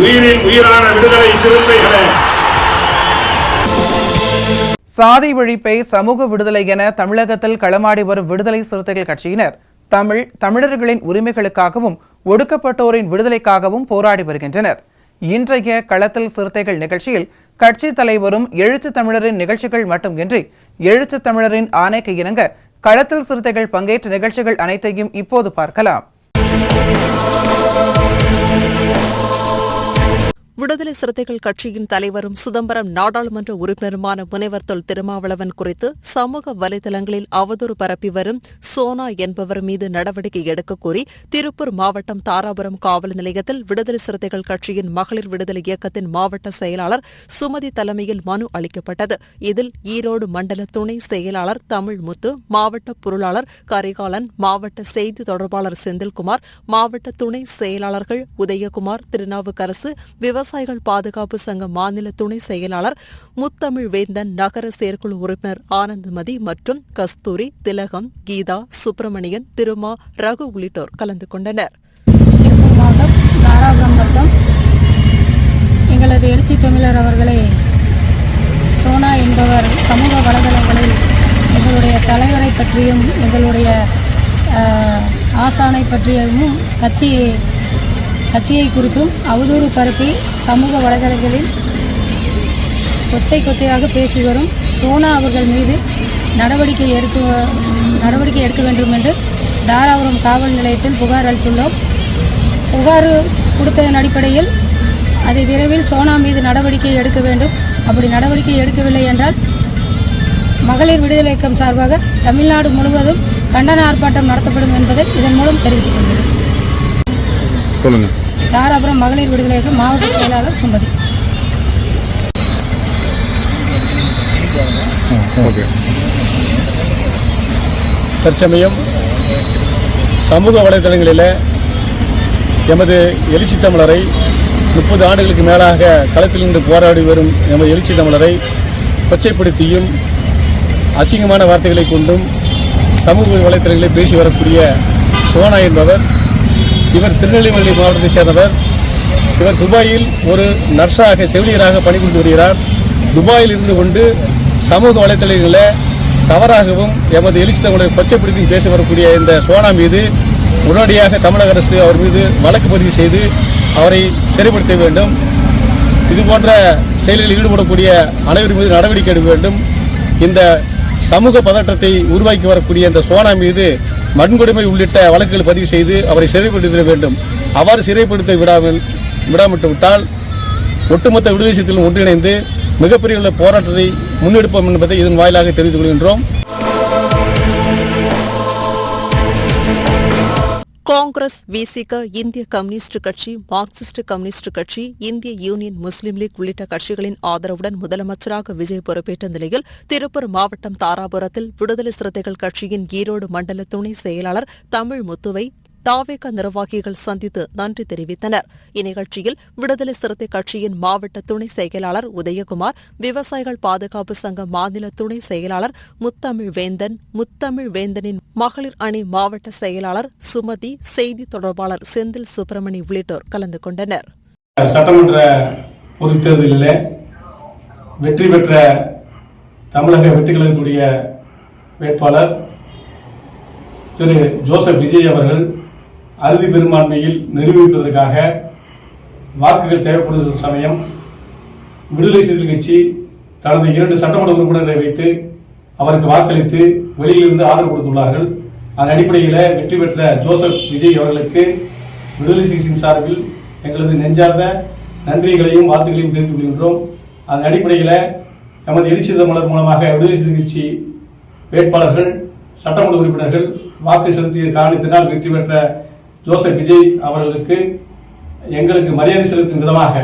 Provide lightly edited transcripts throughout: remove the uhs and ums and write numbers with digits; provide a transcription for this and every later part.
உயிரின் உயிரான விடுதலை சிறுத்தைகளே. சாதி ஒழிப்பை சமூக விடுதலை என தமிழகத்தில் களமாடி வரும் விடுதலை சிறுத்தைகள் கட்சியினர் தமிழர்களின் உரிமைகளுக்காகவும் ஒடுக்கப்பட்டோரின் விடுதலைக்காகவும் போராடி வருகின்றனர். இன்றைய களத்தில் சிறுத்தைகள் நிகழ்ச்சியில் கட்சி தலைவரும் எழுத்து தமிழரின் நிகழ்ச்சிகள் மட்டுமின்றி எழுத்து தமிழரின் ஆணைக்கு இணங்க களத்தில் சிறுத்தைகள் பங்கேற்ற நிகழ்ச்சிகள் அனைத்தையும் இப்போது பார்க்கலாம். விடுதலை சிறுத்தைகள் கட்சியின் தலைவரும் சிதம்பரம் நாடாளுமன்ற உறுப்பினருமான முனைவர் தொல் திருமாவளவன் குறித்து சமூக வலைதளங்களில் அவதூறு பரப்பி வரும் சோனா என்பவர் மீது நடவடிக்கை எடுக்க கோரி திருப்பூர் மாவட்டம் தாராபுரம் காவல் நிலையத்தில் விடுதலை சிறுத்தைகள் கட்சியின் மகளிர் விடுதலை இயக்கத்தின் மாவட்ட செயலாளர் சுமதி தலைமையில் மனு அளிக்கப்பட்டது. இதில் ஈரோடு மண்டல துணை செயலாளர் தமிழ்முத்து, மாவட்ட பொருளாளர் கரிகாலன், மாவட்ட செய்தி தொடர்பாளர் செந்தில்குமார், மாவட்ட துணை செயலாளர்கள் உதயகுமார், திருநாவுக்கரசு, விவசாயிகள் பாதுகாப்பு சங்க மாநில துணை செயலாளர் முத்தமிழ் வேந்தன், நகர செயற்குழு உறுப்பினர் ஆனந்தமதி மற்றும் கஸ்தூரி, திலகம், கீதா, சுப்பிரமணியன், திருமா, ரகு உள்ளிட்டோர் கலந்து கொண்டனர். திருப்பூர் மாவட்டம் தாராபுரம் வட்டம் எங்களது எழுச்சி தமிழர் அவர்களை சோனா என்பவர் சமூக வலைதளங்களில் எங்களுடைய தலைவரை பற்றியும் எங்களுடைய ஆசானை பற்றியும் கட்சியை குறித்தும் அவதூறு பரப்பி சமூக வலைதளங்களில் கொச்சையாக பேசி வரும் சோனா அவர்கள் மீது நடவடிக்கை எடுக்க வேண்டும் என்று தாராபுரம் காவல் நிலையத்தில் புகார் அளித்துள்ளோம். புகார் கொடுத்ததன் அடிப்படையில் அதை விரைவில் சோனா மீது நடவடிக்கை எடுக்க வேண்டும். அப்படி நடவடிக்கை எடுக்கவில்லை என்றால் மகளிர் விடுதலை இயக்கம் சார்பாக தமிழ்நாடு முழுவதும் கண்டன ஆர்ப்பாட்டம் நடத்தப்படும் என்பதை இதன் மூலம் தெரிவித்துக் கொள்கிறேன். தாராபுரம் மகளிர் விடுதலை இயக்கம் மாவட்ட செயலாளர் சுமதி. தற்சமயம் சமூக வலைதளங்களில் எமது எழுச்சி தமிழரை 30 ஆண்டுகளுக்கு மேலாக களத்தில் நின்று போராடி வரும் எமது எழுச்சி தமிழரை கொச்சைப்படுத்தியும் அசிங்கமான வார்த்தைகளை கொண்டும் சமூக வலைதளங்களில் பேசி வரக்கூடிய சோனா என்பவர், இவர் திருநெல்வேலி மாவட்டத்தைச் சேர்ந்தவர். இவர் துபாயில் ஒரு நர்ஸாக செவிலியராக பணிபுரிந்து வருகிறார். துபாயில் இருந்து கொண்டு சமூக வலைதளங்களில் தவறாகவும் எமது எழுச்சி தமிழரை கொச்சைப்படுத்தி பேச வரக்கூடிய இந்த சோனா மீது உடனடியாக தமிழக அரசு அவர் மீது வழக்கு பதிவு செய்து அவரை சிறைப்படுத்த வேண்டும். இதுபோன்ற செயல்களில் ஈடுபடக்கூடிய அனைவரும் மீது நடவடிக்கை எடுக்க வேண்டும். இந்த சமூக பதற்றத்தை உருவாக்கி வரக்கூடிய இந்த சோனா மீது வன்கொடுமை உள்ளிட்ட வழக்குகள் பதிவு செய்து அவரை சிறைப்படுத்த வேண்டும். அவ்வாறு சிறைப்படுத்த விடாவிட்டால் ஒட்டுமொத்த விடுதலை சிறுத்தைகளும் ஒன்றிணைந்து மிகப்பெரிய போராட்டத்தை முன்னெடுப்போம் என்பதை இதன் வாயிலாக தெரிவித்துக் கொள்கின்றோம். காங்கிரஸ், விசிக, இந்திய கம்யூனிஸ்ட் கட்சி, மார்க்சிஸ்ட் கம்யூனிஸ்ட் கட்சி, இந்திய யூனியன் முஸ்லீம் லீக் உள்ளிட்ட கட்சிகளின் ஆதரவுடன் முதலமைச்சராக விஜய் பொறுப்பேற்ற நிலையில் திருப்பூர் மாவட்டம் தாராபுரத்தில் விடுதலை சிறுத்தைகள் கட்சியின் ஈரோடு மண்டல துணை செயலாளர் தமிழ்முத்துவை தாவேக நிர்வாகிகள் சந்தித்து நன்றி தெரிவித்தனர். இந்நிகழ்ச்சியில் விடுதலை சிறுத்தை கட்சியின் மாவட்ட துணை செயலாளர் உதயகுமார், விவசாயிகள் பாதுகாப்பு சங்க மாநில துணை செயலாளர் முத்தமிழ் வேந்தனின் மகளிர் அணி மாவட்ட செயலாளர் சுமதி, செய்தி தொடர்பாளர் செந்தில் சுப்பிரமணி உள்ளிட்டோர் கலந்து கொண்டனர். சட்டமன்ற பொதுத் தேர்தலில் வெற்றி பெற்ற தமிழக வெற்றிக் கழகத்துடைய வேட்பாளர் திரு ஜோசப் விஜய் அவர்கள் அறுதி பெரும்பான்மையில் நிரூபிப்பதற்காக வாக்குகள் தேவைப்படுகிற சமயம் விடுதலை சிறுத்தைகள் கட்சி தனது 2 சட்டமன்ற உறுப்பினர்களை வைத்து அவருக்கு வாக்களித்து வெளியிலிருந்து ஆதரவு கொடுத்துள்ளார்கள். அதன் அடிப்படையில் வெற்றி பெற்ற ஜோசப் விஜய் அவர்களுக்கு விடுதலை சிறுத்தைகளின் சார்பில் எங்களது நெஞ்சார்ந்த நன்றிகளையும் வாழ்த்துக்களையும் தெரிவித்துக் கொள்கின்றோம். அதன் அடிப்படையில் எமது எழுச்சி தமிழர் மூலமாக விடுதலை சிறுத்தை கட்சி வேட்பாளர்கள் சட்டமன்ற உறுப்பினர்கள் வாக்கு செலுத்திய காரணத்தினால் வெற்றி பெற்ற ஜோசப் விஜய் அவர்களுக்கு எங்களுக்கு மரியாதை செலுத்தும் விதமாக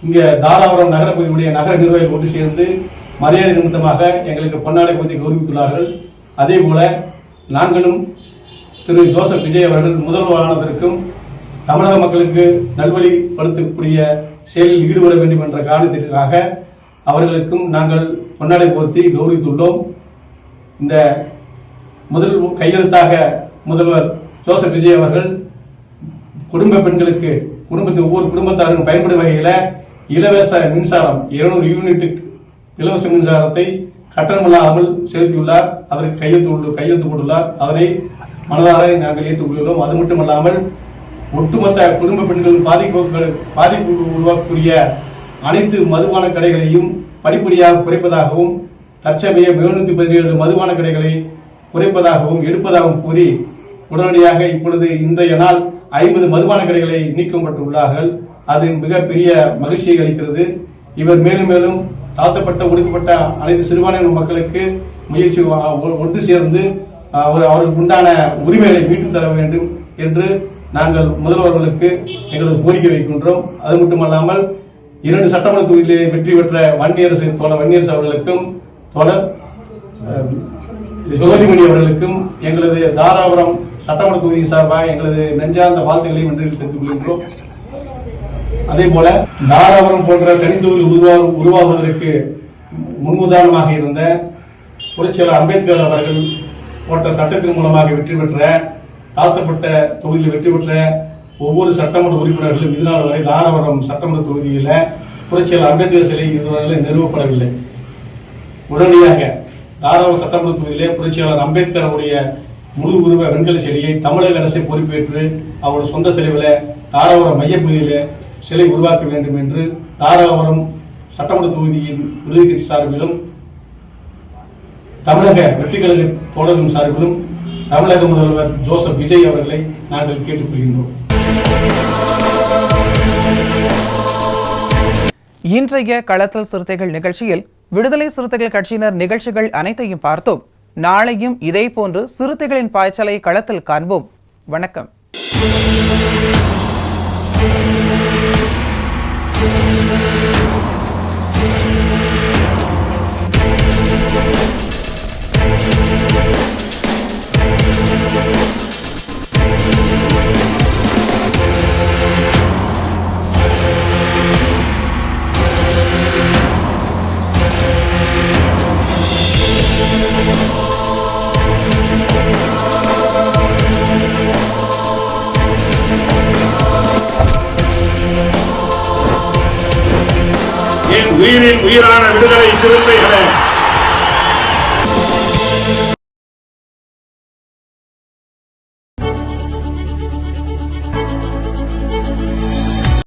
இங்கே தாராபுரம் நகரப்பகுதியுடைய நகர நிர்வாகிகள் ஒன்று சேர்ந்து மரியாதை நிமித்தமாக எங்களுக்கு பொன்னாடை பொருத்தி கௌரவித்துள்ளார்கள். அதே போல நாங்களும் திரு ஜோசப் விஜய் அவர்கள் முதல்வரானதற்கும் தமிழக மக்களுக்கு நல்வழிப்படுத்தக்கூடிய செயலில் ஈடுபட வேண்டும் என்ற காரணத்திற்காக அவர்களுக்கும் நாங்கள் பொன்னாடை பொருத்தி கௌரவித்துள்ளோம். இந்த முதல் கையெழுத்தாக முதல்வர் ஜோசப் விஜய் அவர்கள் குடும்ப பெண்களுக்கு ஒவ்வொரு குடும்பத்தாரும் பயன்படும் வகையில் இலவச மின்சாரம் 200 யூனிட்டுக்கு இலவச மின்சாரத்தை கட்டணமில்லாமல் செலுத்தியுள்ளார். அதற்கு கையெழுத்து போட்டுள்ளார். அதனை மனதார நாங்கள் ஏற்றுக்கொள்கிறோம். அது மட்டுமல்லாமல் ஒட்டுமொத்த குடும்ப பெண்கள் பாதிப்பு உருவாக்கக்கூடிய அனைத்து மதுபான கடைகளையும் படிப்படியாக குறைப்பதாகவும் தற்சமய 717 மதுபான கடைகளை குறைப்பதாகவும் எடுப்பதாகவும் கூறி உடனடியாக இப்பொழுது இன்றைய நாள் 50 மதுபான கடைகளை நீக்கப்பட்டுள்ளார்கள். அது மிகப்பெரிய மகிழ்ச்சியை அளிக்கிறது. இவர் மேலும் மேலும் தாழ்த்தப்பட்ட ஒடுக்கப்பட்ட அனைத்து சிறுபான்மையின மக்களுக்கு முயற்சி ஒன்று சேர்ந்து அவர்களுக்கு உண்டான உரிமைகளை மீட்டுத் தர வேண்டும் என்று நாங்கள் முதல்வர்களுக்கு எங்களது கோரிக்கை வைக்கின்றோம். அது மட்டுமல்லாமல் 2 சட்டமன்ற தொகுதியிலே வெற்றி பெற்ற வன்னியரசு அவர்களுக்கும் தோழர் ஜோதிமணி அவர்களுக்கும் எங்களது தாராபுரம் சட்டமன்ற தொகுதியின் சார்பாக எங்களது நெஞ்சார்ந்த வாழ்த்துக்களையும் நன்றி தெரிவித்துக் கொள்கின்றோம். அதே போல தாராபுரம் போன்ற தனித்தொகுதி உருவாகுவதற்கு முன்னுதாரணமாக இருந்த புரட்சியாளர் அம்பேத்கர் அவர்கள் போட்ட சட்டத்தின் மூலமாக வெற்றி பெற்ற தாழ்த்தப்பட்ட தொகுதியில் வெற்றி பெற்ற ஒவ்வொரு சட்டமன்ற உறுப்பினர்களும் இதனால் வரை தாராபுரம் சட்டமன்ற தொகுதியில் புரட்சியாளர் அம்பேத்கர் சிலை இதுவரை நிறுவப்படவில்லை. உடனடியாக தாராபுரம் சட்டமன்ற தொகுதியிலே புரட்சியாளர் அம்பேத்கர் அவருடைய முழு உருவ வெண்கல சிலையை தமிழக அரசை பொறுப்பேற்று அவருடைய சொந்த செலவில் தாராபுரம் மையப்பகுதியில் சிலை உருவாக்க வேண்டும் என்று தாராபுரம் சட்டமன்ற தொகுதியின் விடுதலை கட்சி சார்பிலும் தமிழக வெற்றிக்கழக தோழர்கள் சார்பிலும் தமிழக முதல்வர் ஜோசப் விஜய் அவர்களை நாங்கள் கேட்டுக்கொள்கின்றோம். இன்றைய களத்தல் சிறுத்தைகள் நிகழ்ச்சியில் விடுதலை சிறுத்தைகள் கட்சியினர் நிகழ்ச்சிகள் அனைத்தையும் பார்த்தோம். நாளையும் இதே போன்று சிறுத்தைகளின் பாய்ச்சலை களத்தில் காண்போம். வணக்கம். உயிரின் உயிரான விடுதலை சிறுத்தைகளே,